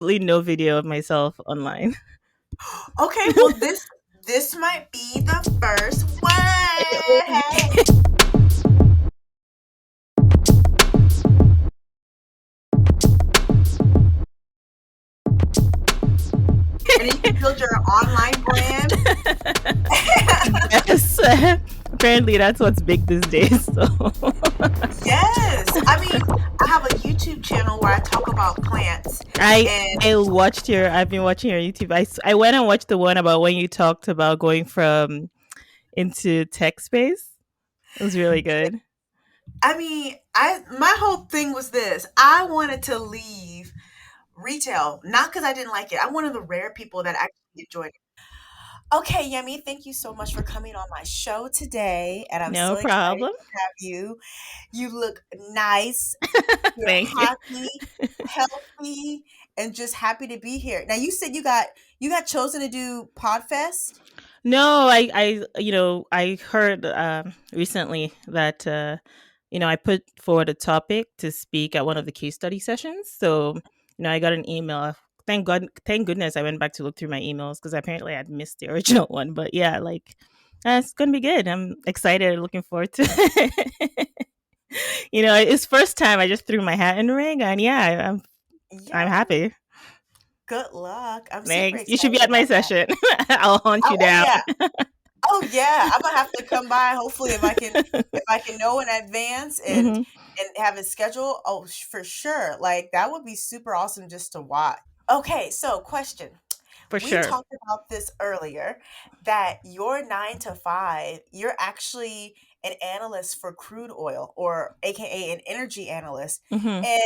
no video of myself online. Okay, well this might be the first one. Hey. And then you can build your online brand. Yes. Apparently, that's what's big these days. So, Yes. I mean, I have a YouTube channel where I talk about plants I and I watched your. I've been watching your YouTube. I went and watched the one about when you talked about going from into tech space. It was really good. I mean, I my whole thing was this. I wanted to leave retail, not because I didn't like it. I'm one of the rare people that actually enjoyed it. Okay, Yemi, thank you so much for coming on my show today, and I'm No so excited problem. to have you. You look nice. You're Thank you. happy, healthy, and just happy to be here. Now, you said you got chosen to do Podfest. No, I heard recently that I put forward a topic to speak at one of the case study sessions. So, I got an email. Thank goodness, I went back to look through my emails because apparently I'd missed the original one. But yeah, like it's gonna be good. I'm excited, looking forward to it. It's first time I just threw my hat in the ring, and yeah, I'm Yeah, happy. good luck. I'm super Thanks. You should be excited at my about that. session. I'll hunt Oh, you oh down. yeah. Oh yeah. I'm gonna have to come by. Hopefully, if I can know in advance and Hmm. have it scheduled. Oh, for sure. Like that would be super awesome just to watch. Okay, so question. For We sure. talked about this earlier that your 9 to 5, you're actually an analyst for crude oil or AKA an energy analyst. Hmm. And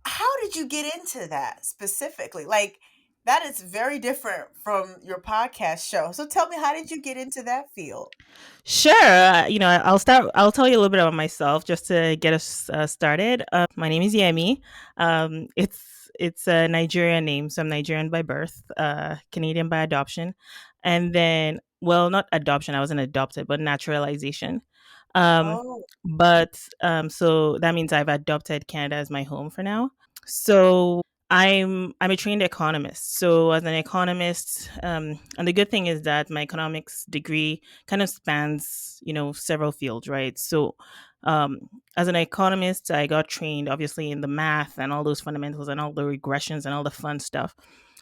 how did you get into that specifically? Like, that is very different from your podcast show. So tell me, how did you get into that field? Sure. I'll start. I'll tell you a little bit about myself just to get us started. My name is Yemi. It's a Nigerian name, so I'm Nigerian by birth, Canadian by adoption, and then, well, not adoption. I wasn't adopted, but naturalization. Oh, So that means I've adopted Canada as my home for now. So I'm a trained economist. So as an economist, and the good thing is that my economics degree kind of spans, several fields, right? So um, as an economist, I got trained obviously in the math and all those fundamentals and all the regressions and all the fun stuff.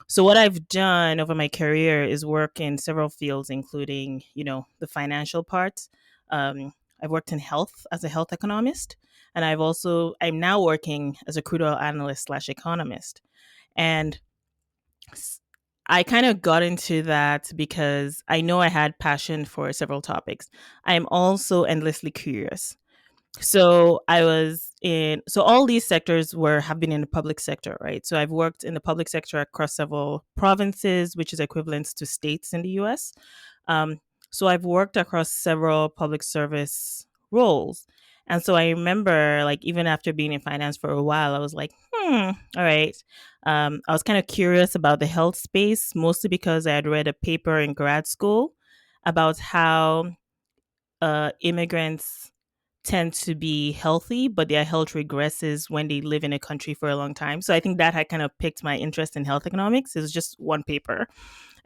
So what I've done over my career is work in several fields, including, the financial part. I've worked in health as a health economist, and I'm now working as a crude oil analyst slash economist. And s- I kind of got into that because I know I had passion for several topics. I'm also endlessly curious. So all these sectors have been in the public sector, right? So I've worked in the public sector across several provinces, which is equivalent to states in the US. Um, so I've worked across several public service roles. And so I remember, like, even after being in finance for a while, I was like, all right. I was kind of curious about the health space, mostly because I had read a paper in grad school about how immigrants tend to be healthy, but their health regresses when they live in a country for a long time. So I think that had kind of piqued my interest in health economics. It was just one paper.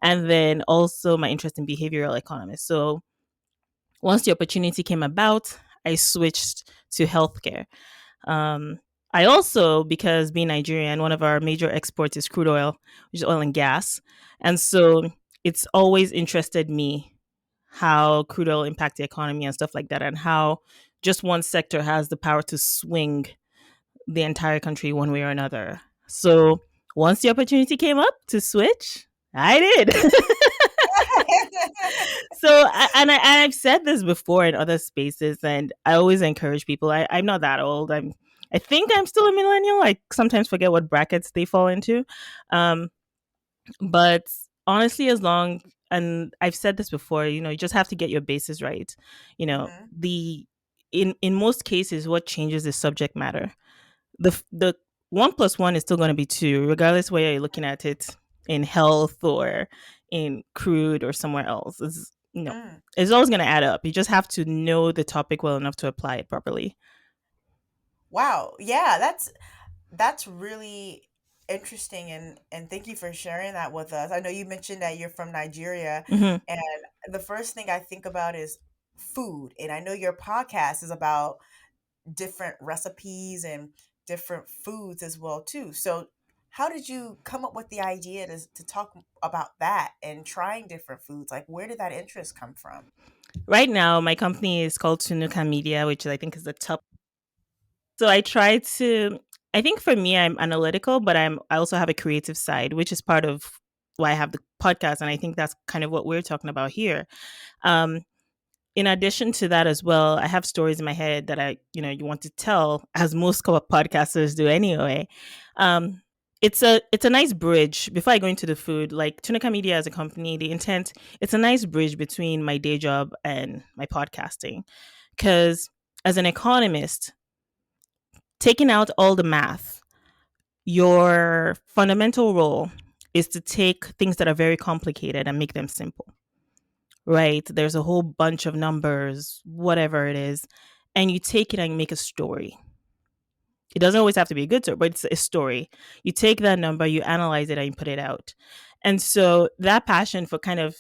And then also my interest in behavioral economics. So once the opportunity came about, I switched to healthcare. Um, I also, because being Nigerian, one of our major exports is crude oil, which is oil and gas. And so it's always interested me how crude oil impact the economy and stuff like that, and how just one sector has the power to swing the entire country one way or another. So once the opportunity came up to switch, I did. I've said this before in other spaces, and I always encourage people. I'm not that old. I think I'm still a millennial. I sometimes forget what brackets they fall into. Um, but honestly, as long, and I've said this before, you just have to get your bases right. You know, hmm. the in most cases, what changes is subject matter. The one plus one is still going to be two, regardless whether you're looking at it in health or in crude or somewhere else. Mm. It's always going to add up. You just have to know the topic well enough to apply it properly. Wow. Yeah, that's really. interesting, and thank you for sharing that with us. I know you mentioned that you're from Nigeria, Hmm. and the first thing I think about is food. And I know your podcast is about different recipes and different foods as well too. So how did you come up with the idea to talk about that and trying different foods? Like, where did that interest come from? Right now, my company is called Tunuka Media, which I think is the top. So I try to. I think for me, I'm analytical, but I also have a creative side, which is part of why I have the podcast, and I think that's kind of what we're talking about here. Um, in addition to that as well, I have stories in my head that you want to tell, as most podcasters do anyway. Um, it's a nice bridge. Before I go into the food, like Tunica Media as a company, the intent, it's a nice bridge between my day job and my podcasting. Because as an economist, taking out all the math, your fundamental role is to take things that are very complicated and make them simple, right? There's a whole bunch of numbers, whatever it is, and you take it and make a story. It doesn't always have to be a good story, but it's a story. You take that number, you analyze it, and you put it out. And so that passion for kind of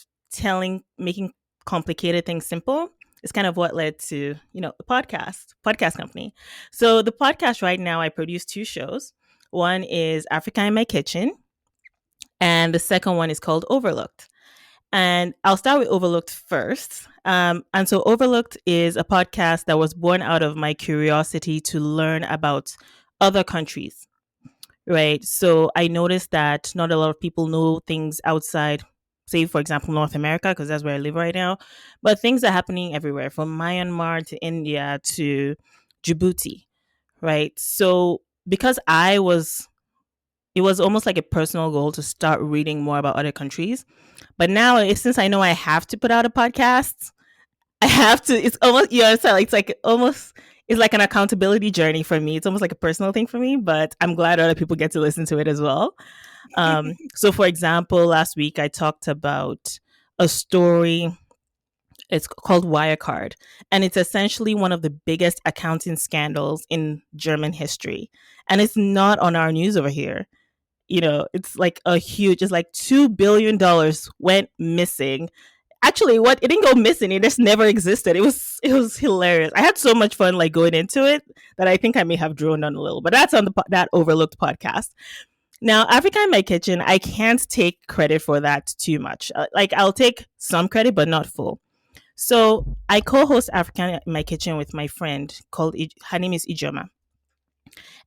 making complicated things simple is kind of what led to, the podcast company. So the podcast right now, I produce two shows. One is Africa in My Kitchen, and the second one is called Overlooked. And I'll start with Overlooked first. And so, Overlooked is a podcast that was born out of my curiosity to learn about other countries, right? So, I noticed that not a lot of people know things outside, say, for example, North America, because that's where I live right now, but things are happening everywhere from Myanmar to India to Djibouti, right? So, because it was almost like a personal goal to start reading more about other countries. But now, since I know I have to put out a podcast, I have to. It's almost it's like almost it's like an accountability journey for me. It's almost like a personal thing for me. But I'm glad other people get to listen to it as well. So, for example, last week I talked about a story. It's called Wirecard, and it's essentially one of the biggest accounting scandals in German history. And it's not on our news over here. It's like it's like $2 billion went missing. Actually, what it didn't go missing, it just never existed. It was hilarious. I had so much fun like going into it that I think I may have droned on a little, but that's on that Overlooked podcast. Now, Africa in My Kitchen, I can't take credit for that too much. Like, I'll take some credit, but not full. So I co-host Africa in My Kitchen with my friend her name is Ijeoma,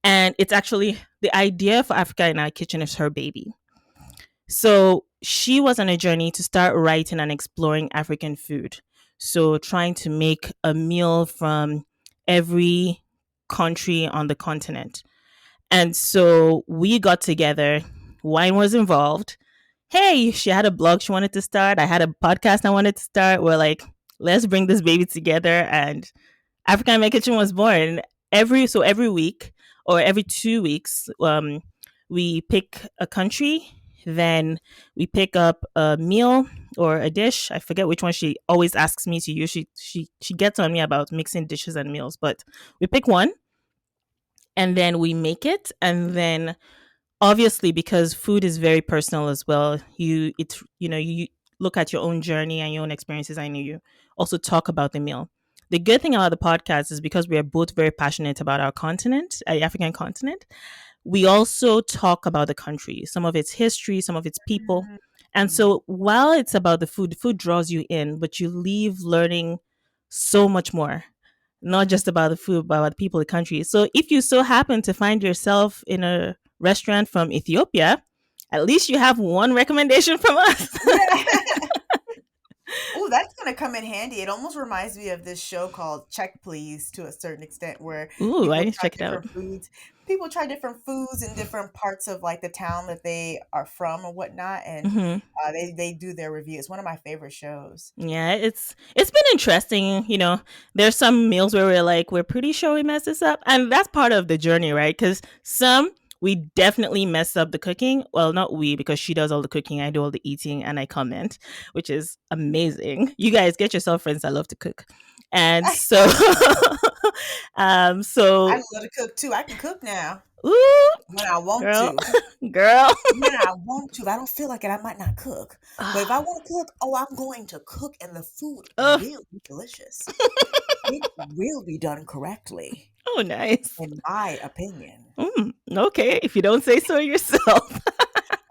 and it's actually the idea for Africa in Our Kitchen is her baby. So she was on a journey to start writing and exploring African food. So trying to make a meal from every country on the continent. And so we got together. Wine was involved. Hey, she had a blog she wanted to start. I had a podcast I wanted to start. We're like, let's bring this baby together. And African American Kitchen was born. Every week or every 2 weeks, we pick a country, then we pick up a meal or a dish. I forget which one she always asks me to use. She gets on me about mixing dishes and meals, but we pick one and then we make it, and then obviously because food is very personal as well, you look at your own journey and your own experiences, and you also talk about the meal. The good thing about the podcast is because we are both very passionate about our continent, the African continent, we also talk about the country, some of its history, some of its people. And Mm. so while it's about the food draws you in, but you leave learning so much more, not just about the food, but about the people, the country. So if you so happen to find yourself in a restaurant from Ethiopia, at least you have one recommendation from us. Yeah. Oh, that's gonna come in handy. It almost reminds me of this show called Check Please to a certain extent, where Ooh, I people need to try check it out. different foods. People try different foods in different parts of like the town that they are from or whatnot, and Hmm. they do their review. It's one of my favorite shows. Yeah, it's been interesting. There's some meals where we're pretty sure we messed this up, and that's part of the journey, right? Because some we definitely mess up the cooking. Well, not we, because she does all the cooking, I do all the eating, and I comment, which is amazing. You guys get yourself friends that love to cook, And so, I so, love to cook too. I can cook now ooh, when I want girl, to. girl. When I want to. If I don't feel like it, I might not cook. But if I want to cook, oh, I'm going to cook, and the food Oh, will be delicious. It will be done correctly, oh, nice. in my opinion. Okay, if you don't say so yourself.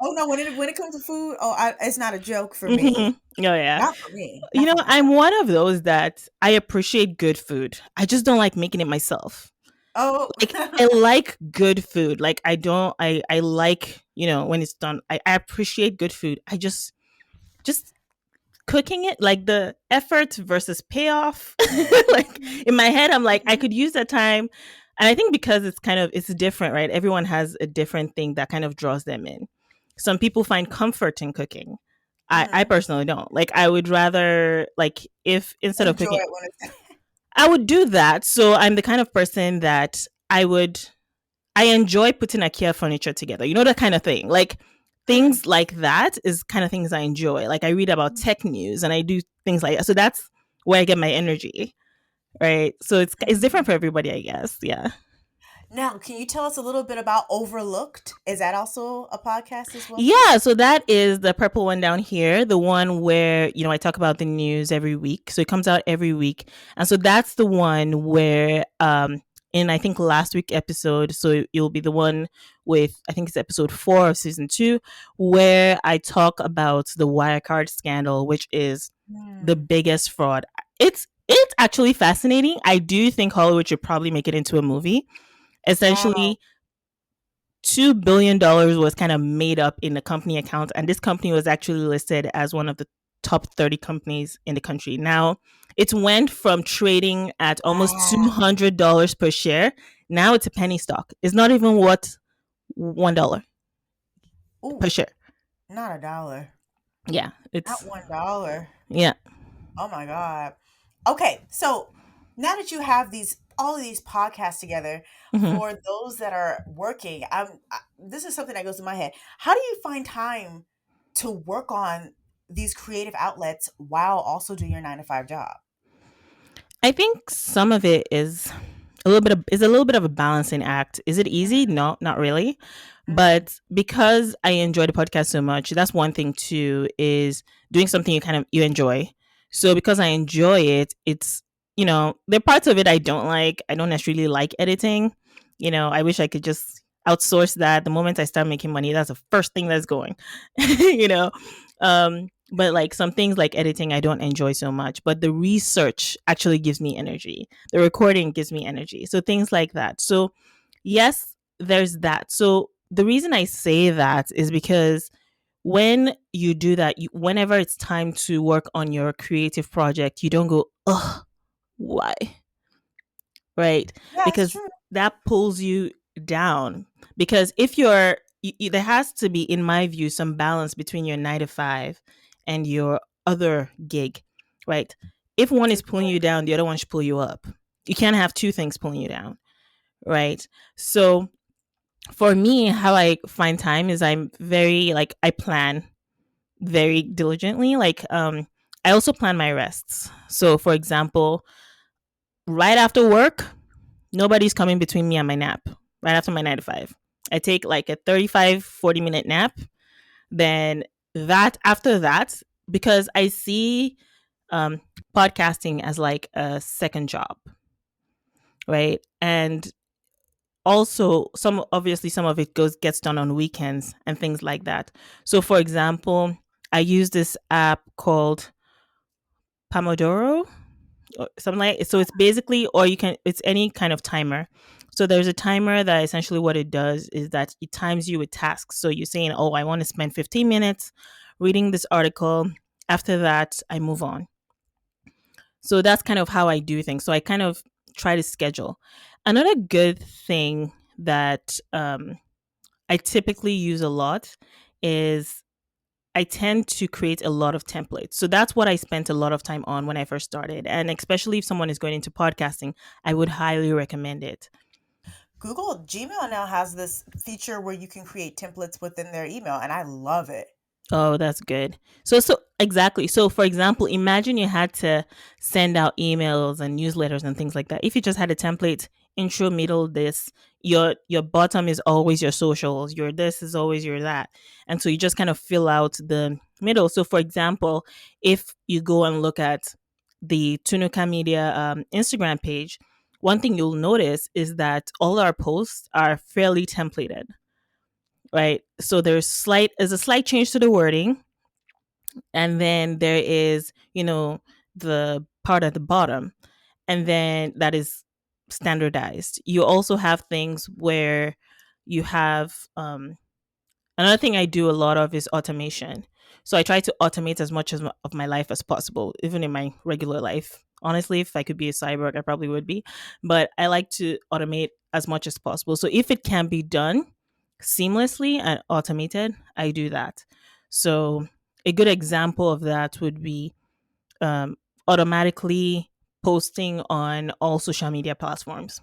Oh no, when it comes to food, oh, it's not a joke for Hmm. me. Oh yeah. Not for me. You Not know, for I'm myself. one of those that I appreciate good food. I just don't like making it myself. Oh, Like I like good food. Like I don't I like, when it's done. I appreciate good food. I just cooking it, like the effort versus payoff. Like mhm, in my head I'm like I mhm, could use that time. And I think because it's different, right? Everyone has a different thing that kind of draws them in. Some people find comfort in cooking. I mhm. personally don't. Like I would rather, like, if instead of Enjoy cooking, it when it's I would do that. So I'm the kind of person that I enjoy putting IKEA furniture together. You know, that kind of thing. Like mm, things like that is kind of things I enjoy. Like I read about tech news and I do things like that. So that's where I get my energy, right? So it's different mhm. for everybody, I guess. Yeah. Now, can you tell us a little bit about Overlooked? Is that also a podcast as well? Yeah, so that is the purple one down here, the one where, I talk about the news every week. So it comes out every week. And so that's the one where in, I think, last week episode, so it'll be the one with, I think it's episode 4 of season 2, where I talk about the Wirecard scandal, which is the Mm. biggest fraud. It's actually fascinating. I do think Hollywood should probably make it into a movie. Wow. Essentially, $2 billion was kind of made up in the company account, and this company was actually listed as one of the top 30 companies in the country. Now, it went from trading at almost Wow. $200 per share. Now it's a penny stock. It's not even worth $1 per Ooh, share. not a dollar. Yeah, Not it's $1. yeah. Oh my God. Okay, so now that you have all of these podcasts together, Mhm. for those that are working, this is something that goes in my head. How do you find time to work on these creative outlets while also do your 9 to 5 job? I think some of it is a little bit of a balancing act. Is it easy? No, not really. Mm, But because I enjoy the podcast so much, that's one thing too, is doing something you enjoy. So because I enjoy it, there are parts of it I don't like. I don't necessarily like editing. I wish I could just outsource that. The moment I start making money, that's the first thing that's going. you know. But like some things like editing I don't enjoy so much, but the research actually gives me energy. The recording gives me energy. So things like that. So yes, there's that. So the reason I say that is because when you do that, whenever it's time to work on your creative project, you don't go, "Ugh, why?" Right? yeah, it's Because true. that pulls you down. Because if there has to be, in my view, some balance between your 9 to 5 and your other gig, right? If one is Good pulling point. you down, the other one should pull you up. You can't have two things pulling you down, right? So for me, how I find time is I'm very, like, I plan very diligently. Like, I also plan my rests. So for example, right after work, nobody's coming between me and my nap. Right after my 9 to 5, I take like a 35-40 minute nap. Then that after that, because I see um, podcasting as like a second job, right? And also some of it gets done on weekends and things like that. So for example, I use this app called Pomodoro or something like, so it's basically, or you can, it's any kind of timer. So there's a timer that essentially what it does is that it times you with tasks. So you're saying, oh, I want to spend 15 minutes reading this article. After that, I move on. So that's kind of how I do things. So I kind of try to schedule. Another good thing that I typically use a lot is I tend to create a lot of templates. So that's what I spent a lot of time on when I first started. And especially if someone is going into podcasting, I would highly recommend it. Gmail now has this feature where you can create templates within their email, and I love it. Oh, that's good. So exactly. So for example, imagine you had to send out emails and newsletters and things like that. If you just had a template, intro, middle, this, your bottom is always your socials, your this is always your that. And so you just kind of fill out the middle. So for example, if you go and look at the Tunuka Media Instagram page, one thing you'll notice is that all our posts are fairly templated, right? So there's a slight change to the wording, and then there is, the part at the bottom, and then that is standardized. You also have things where you have another thing I do a lot of is automation. So I try to automate as much of my life as possible, even in my regular life. Honestly, if I could be a cyborg, I probably would be. But I like to automate as much as possible. So if it can be done seamlessly and automated, I do that. So a good example of that would be um, automatically posting on all social media platforms,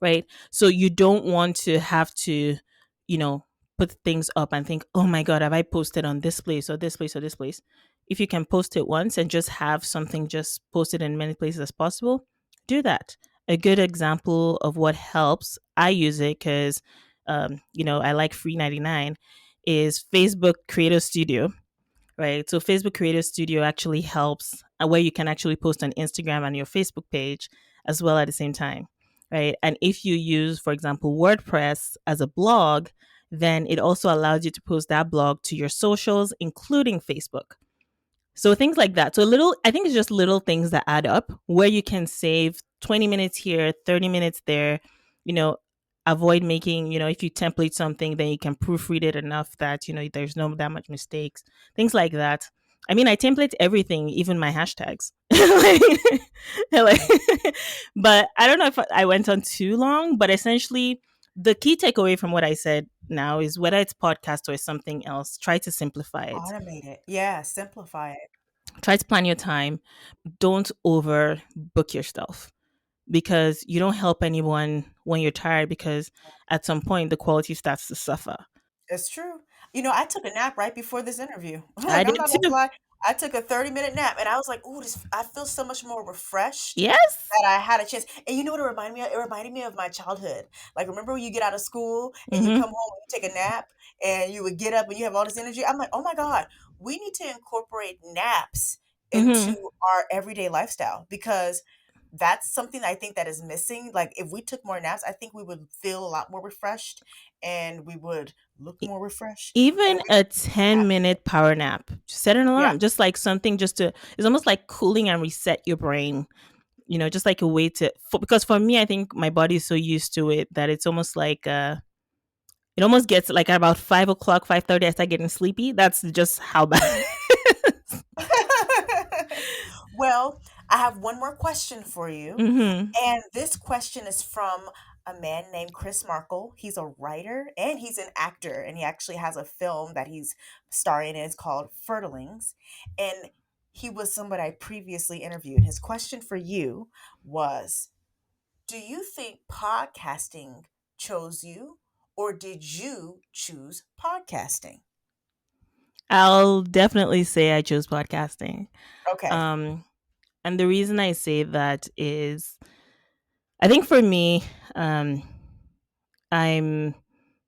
right? So you don't want to have to, you know, put things up and think, oh my God, have I posted on this place or this place or this place? If you can post it once and just have something just posted in many places as possible, do that. A good example of what helps, I use it because, I like free 99, is Facebook Creator Studio, right? So Facebook Creator Studio actually helps where you can actually post on Instagram and your Facebook page as well at the same time, right? And if you use, for example, WordPress as a blog, then it also allows you to post that blog to your socials, including Facebook. So things like that. So I think it's just little things that add up where you can save 20 minutes here, 30 minutes there, you know, avoid making, if you template something, then you can proofread it enough that, there's no that much mistakes, things like that. I mean, I template everything, even my hashtags. like, like- but I don't know if I went on too long, but essentially the key takeaway from what I said now is whether it's podcast or something else, try to simplify it. Automate it. Yeah, simplify it. Try to plan your time. Don't overbook yourself because you don't help anyone when you're tired, because at some point the quality starts to suffer. It's true. I took a nap right before this interview. I Like, I'm did not gonna too. lie. I took a 30-minute nap and I was like, "Ooh, I feel so much more refreshed Yes. that I had a chance." And you know what it reminded me of? It reminded me of my childhood. Like, remember when you get out of school and you Mm-hmm. come home and you take a nap and you would get up and you have all this energy? I'm like, "Oh my God, we need to incorporate naps into Mm-hmm. our everyday lifestyle because that's something I think that is missing. Like, if we took more naps, I think we would feel a lot more refreshed and we would look more refreshed and Even we a would be 10-minute happier. power nap, set an Yeah. alarm, just like something just to, it's almost like cooling and reset your brain, just like a way because for me, I think my body is so used to it that it's almost like, it almost gets like at about 5 o'clock, 5:30, I start getting sleepy. That's just how bad. Well, I have one more question for you. Mm-hmm. And this question is from a man named Chris Markle. He's a writer and he's an actor, and he actually has a film that he's starring in. It's called Fertilings. And he was somebody I previously interviewed. His question for you was, do you think podcasting chose you, or did you choose podcasting? I'll definitely say I chose podcasting. Okay. Um, and the reason I say that is, I think for me, um, I'm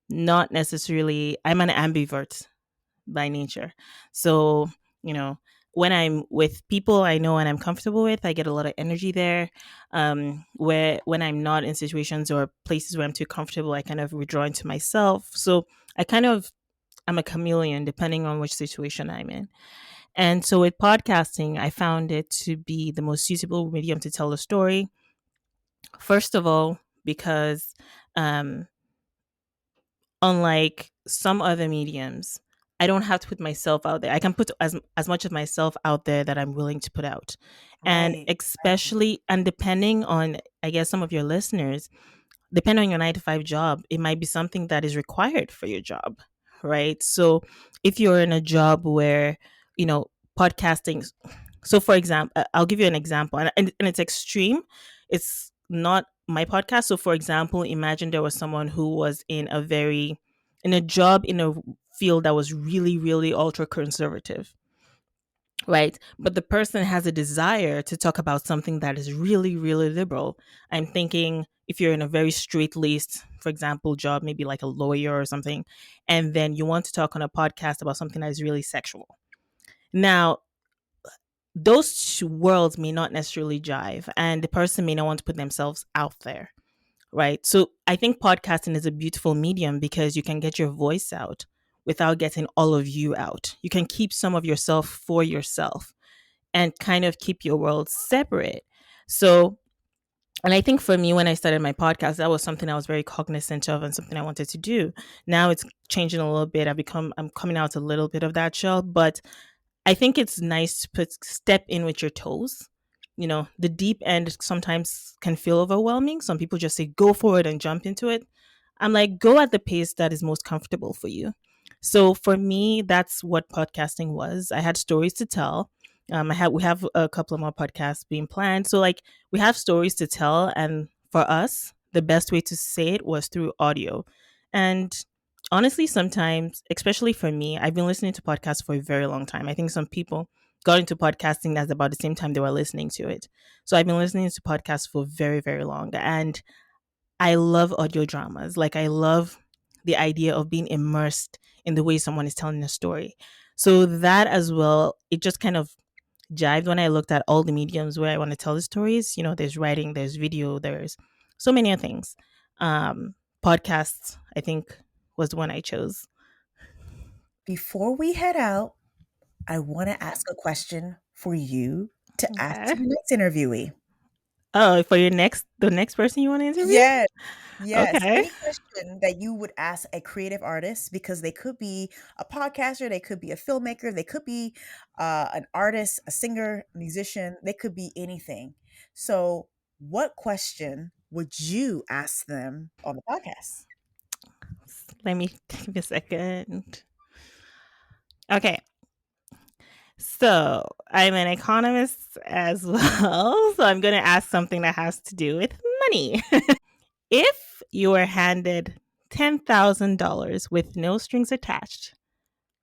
not necessarily, I'm an ambivert by nature. So, you know, when I'm with people I know and I'm comfortable with, I get a lot of energy there. Where when I'm not in situations or places where I'm too comfortable, I kind of withdraw into myself. So I kind of, I'm a chameleon depending on which situation I'm in. And so with podcasting, I found it to be the most suitable medium to tell a story. First of all, because um, unlike some other mediums, I don't have to put myself out there. I can put as much of myself out there that I'm willing to put out. And Right. Right. especially, and depending on, I guess, some of your listeners, depending on your 9 to 5 job, it might be something that is required for your job, right? So if you're in a job where, you know, podcasting, so for example, I'll give you an example, and it's extreme. It's not my podcast. So for example, imagine there was someone who was in a job in a field that was really, really ultra conservative, right? But the person has a desire to talk about something that is really, really liberal. I'm thinking if you're in a very straight laced, for example, job, maybe like a lawyer or something, and then you want to talk on a podcast about something that is really sexual. Now, those two worlds may not necessarily jive, and the person may not want to put themselves out there, right? So I think podcasting is a beautiful medium because you can get your voice out without getting all of you out. You can keep some of yourself for yourself and kind of keep your world separate. So, and I think for me, when I started my podcast, that was something I was very cognizant of and something I wanted to do. Now it's changing a little bit. I'm coming out a little bit of that shell, but I think it's nice to step in with your toes. You know, the deep end sometimes can feel overwhelming. Some people just say go for it and jump into it. I'm like, go at the pace that is most comfortable for you. So for me, that's what podcasting was. I had stories to tell. We have a couple of more podcasts being planned. So like we have stories to tell, and for us, the best way to say it was through audio. And honestly, sometimes, especially for me, I've been listening to podcasts for a very long time. I think some people got into podcasting at about the same time they were listening to it. So I've been listening to podcasts for very, very long. And I love audio dramas. Like, I love the idea of being immersed in the way someone is telling a story. So that as well, it just kind of jived when I looked at all the mediums where I want to tell the stories. You know, there's writing, there's video, there's so many other things. Um, Podcasts, I think, was the one I chose. Before we head out, I want to ask a question for you to ask Okay. to the next interviewee. Oh, for the next person you want to interview? Yes, yes. Okay. Any question that you would ask a creative artist, because they could be a podcaster, they could be a filmmaker, they could be an artist, a singer, musician, they could be anything. So, what question would you ask them on the podcast? Let me take a second. Okay. So I'm an economist as well. So I'm going to ask something that has to do with money. If you were handed $10,000 with no strings attached,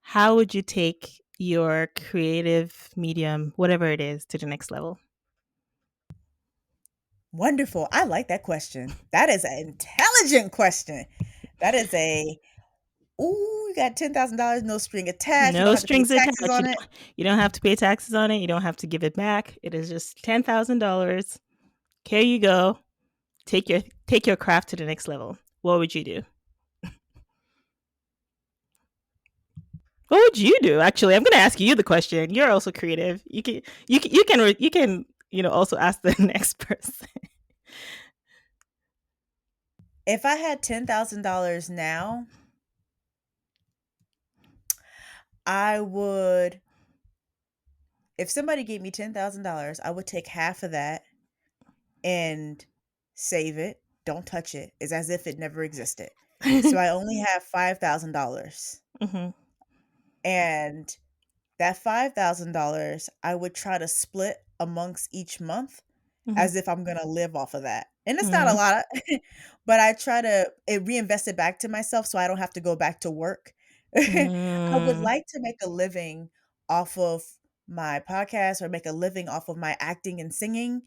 how would you take your creative medium, whatever it is, to the next level? Wonderful. I like that question. That is an intelligent question. That is a, ooh, you got $10,000, no string attached. You don't No have to pay strings taxes attached. on it. You don't have to pay taxes on it. You don't have to give it back. It is just $10,000. Here you go. Take your craft to the next level. What would you do? What would you do? Actually, I'm going to ask you the question. You're also creative. You can also ask the next person. If I had $10,000 now, I would, if somebody gave me $10,000, I would take half of that and save it. Don't touch it. It's as if it never existed. So I only have $5,000. Hmm. And that $5,000, I would try to split amongst each month Hmm. as if I'm gonna live off of that. And it's not a Hmm. lot, but I try to reinvest it back to myself so I don't have to go back to work. I would Mm. like to make a living off of my podcast or make a living off of my acting and singing.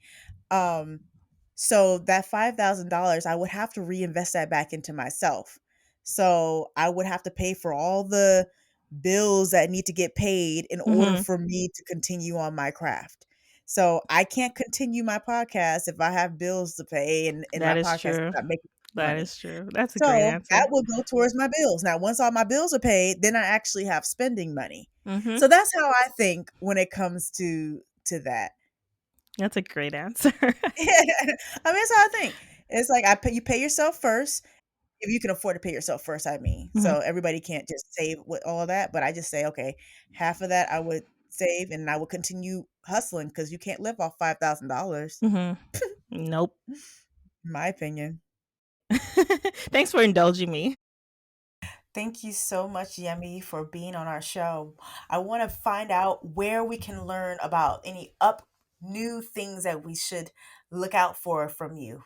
Um, so that $5,000, I would have to reinvest that back into myself. So I would have to pay for all the bills that need to get paid in order Hmm. for me to continue on my craft. So I can't continue my podcast if I have bills to pay and my That is podcast is true. not making That money. is true. That's a great So that answer. will go towards my bills. Now, once all my bills are paid, then I actually have spending money. Hmm. So that's how I think when it comes to that. That's a great answer. I mean, that's how I think. It's like you pay yourself first if you can afford to pay yourself first. I mean, Hmm. so everybody can't just save with all that, but I just say, okay, half of that I would save, and I would continue hustling because you can't live off $5,000, Hmm. Nope. in my opinion. Thanks for indulging me. Thank you so much, Yemi, for being on our show. I want to find out where we can learn about any new things that we should look out for from you.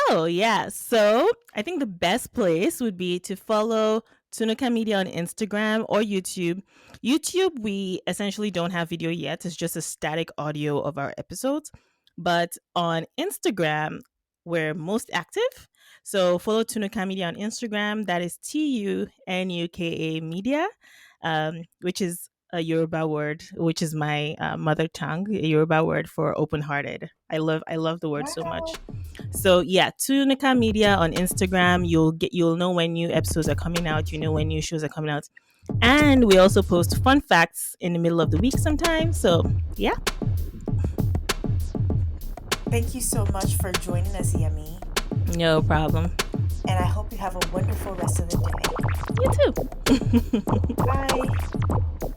Oh, yeah. So I think the best place would be to follow Tunuka Media on Instagram or YouTube. YouTube, we essentially don't have video yet. It's just a static audio of our episodes. But on Instagram, we're most active. So follow Tunuka Media on Instagram. That is Tunuka Media, which is a Yoruba word, which is my mother tongue, a Yoruba word for open hearted. I love the word so Wow. much. So yeah, Tunica Media on Instagram. You'll know when new episodes are coming out. You know when new shows are coming out, and we also post fun facts in the middle of the week sometimes. So yeah, Thank you so much for joining us, Yemi. no problem. And I hope you have a wonderful rest of the day. You too. Bye.